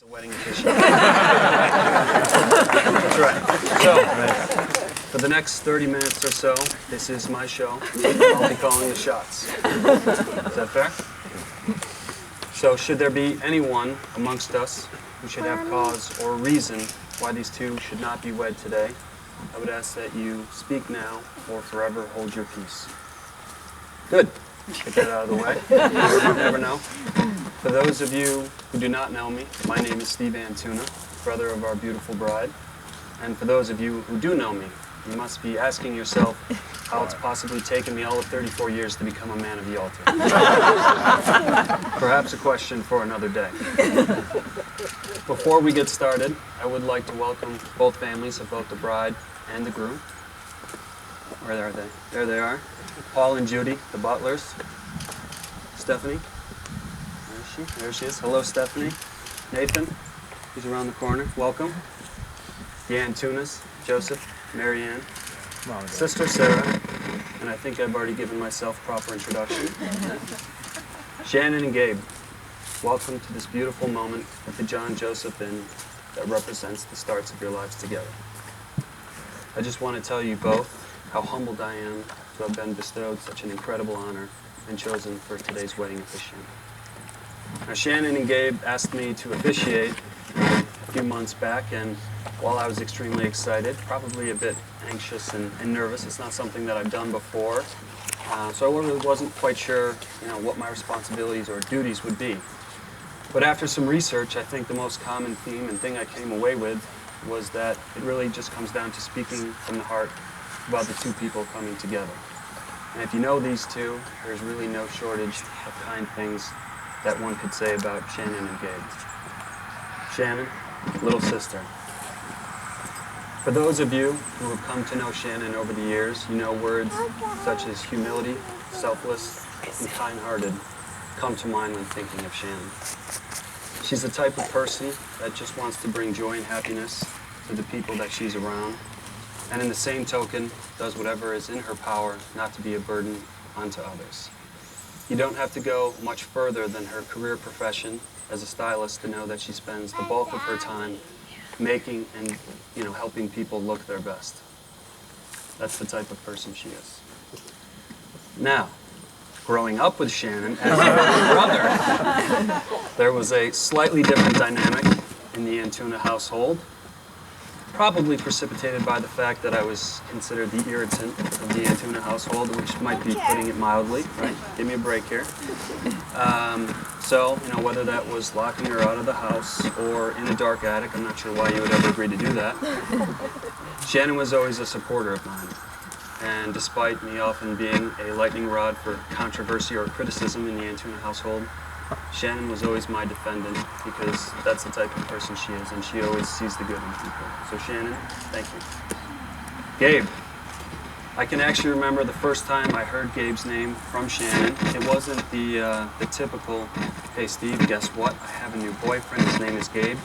a wedding officiant. That's right. So, for the next 30 minutes or so, this is my show. I'll be calling the shots. Is that fair? So, should there be anyone amongst us who should have cause or reason why these two should not be wed today, I would ask that you speak now or forever hold your peace. Good. Get that out of the way. You never know. For those of you who do not know me, my name is Steve Antuna, brother of our beautiful bride. And for those of you who do know me, you must be asking yourself how it's possibly taken me all of 34 years to become a man of the altar. Perhaps a question for another day. Before we get started, I would like to welcome both families of both the bride and the groom. Where are they? There they are. Paul and Judy, the butlers. Stephanie. Where is she? There she is. Hello, Stephanie. Nathan, who's around the corner. Welcome. The Antunas, Joseph, Marianne, Sister Sarah, and I think I've already given myself proper introduction. Shannon and Gabe, welcome to this beautiful moment at the John Joseph Inn that represents the starts of your lives together. I just want to tell you both how humbled I am to have been bestowed such an incredible honor and chosen for today's wedding officiant. Now, Shannon and Gabe asked me to officiate a few months back, and while I was extremely excited, probably a bit anxious and nervous, it's not something that I've done before, so I really wasn't quite sure, what my responsibilities or duties would be. But after some research, I think the most common theme and thing I came away with was that it really just comes down to speaking from the heart about the two people coming together. And if you know these two, there's really no shortage of kind things that one could say about Shannon and Gabe. Shannon, little sister. For those of you who have come to know Shannon over the years, you know words such as humility, selfless, and kind-hearted come to mind when thinking of Shannon. She's the type of person that just wants to bring joy and happiness to the people that she's around, and in the same token, does whatever is in her power not to be a burden onto others. You don't have to go much further than her career profession as a stylist to know that she spends the bulk of her time making and helping people look their best. That's the type of person she is. Now, growing up with Shannon as her brother, there was a slightly different dynamic in the Antuna household, probably precipitated by the fact that I was considered the irritant of the Antuna household, which might be putting it mildly, right? Give me a break here. So, whether that was locking her out of the house or in a dark attic, I'm not sure why you would ever agree to do that. Shannon was always a supporter of mine. And despite me often being a lightning rod for controversy or criticism in the Antuna household, Shannon was always my defendant because that's the type of person she is, and she always sees the good in people. So Shannon, thank you. Gabe. I can actually remember the first time I heard Gabe's name from Shannon. It wasn't the typical, hey Steve, guess what? I have a new boyfriend, his name is Gabe.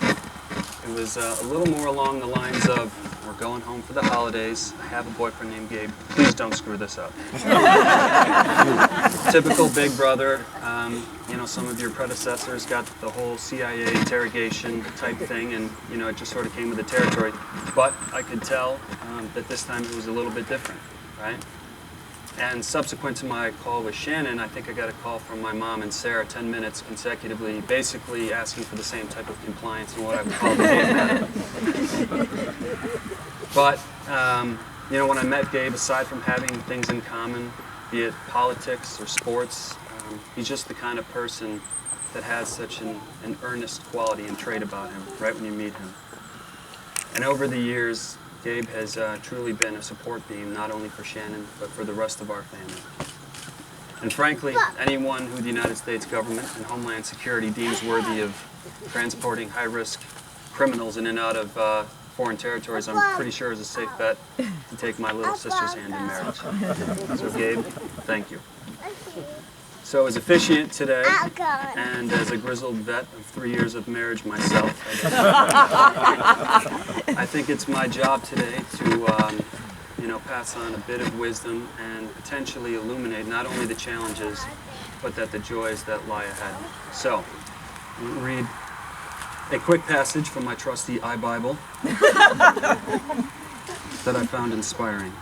It was a little more along the lines of, we're going home for the holidays, I have a boyfriend named Gabe, please don't screw this up. Typical big brother, some of your predecessors got the whole CIA interrogation type thing, and it just sort of came with the territory. But I could tell that this time it was a little bit different, right? And subsequent to my call with Shannon, I think I got a call from my mom and Sarah 10 minutes consecutively, basically asking for the same type of compliance and what I would call the Gabe matter. But, when I met Gabe, aside from having things in common, be it politics or sports, he's just the kind of person that has such an earnest quality and trait about him right when you meet him. And over the years, Gabe has truly been a support beam, not only for Shannon, but for the rest of our family. And frankly, anyone who the United States government and Homeland Security deems worthy of transporting high-risk criminals in and out of foreign territories, I'm pretty sure is a safe bet to take my little sister's hand in marriage. So Gabe, thank you. So as officiant today, and as a grizzled vet of 3 years of marriage myself, I think it's my job today to pass on a bit of wisdom and potentially illuminate not only the challenges, but that the joys that lie ahead. So, read A quick passage from my trusty iBible that I found inspiring.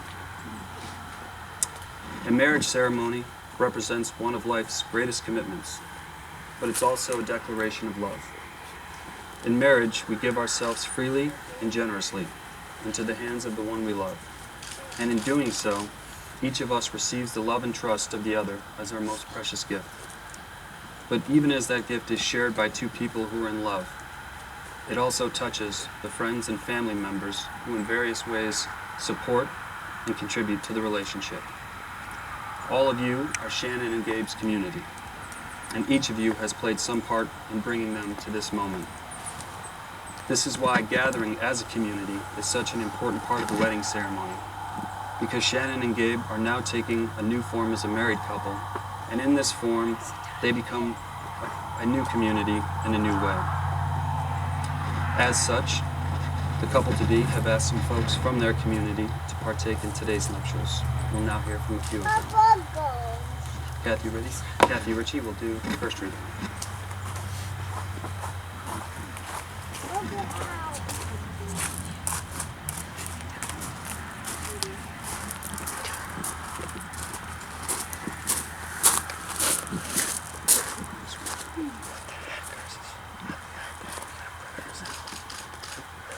A marriage ceremony represents one of life's greatest commitments, but it's also a declaration of love. In marriage, we give ourselves freely and generously into the hands of the one we love. And in doing so, each of us receives the love and trust of the other as our most precious gift. But even as that gift is shared by two people who are in love, it also touches the friends and family members who in various ways support and contribute to the relationship. All of you are Shannon and Gabe's community, and each of you has played some part in bringing them to this moment. This is why gathering as a community is such an important part of the wedding ceremony, because Shannon and Gabe are now taking a new form as a married couple, and in this form, they become a new community in a new way. As such, the couple-to-be have asked some folks from their community to partake in today's nuptials. We'll now hear from a few of them. Kathy Ritchie will do the first reading.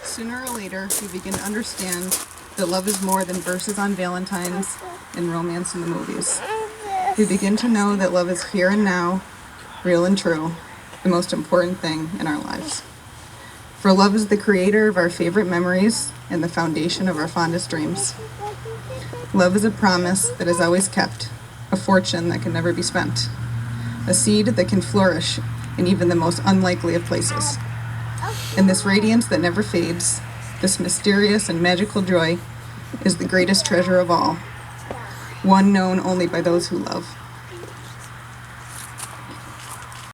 Sooner or later, we begin to understand that love is more than verses on Valentine's and romance in the movies. We begin to know that love is here and now, real and true, the most important thing in our lives. For love is the creator of our favorite memories and the foundation of our fondest dreams. Love is a promise that is always kept, a fortune that can never be spent, a seed that can flourish in even the most unlikely of places. And this radiance that never fades, this mysterious and magical joy, is the greatest treasure of all, one known only by those who love.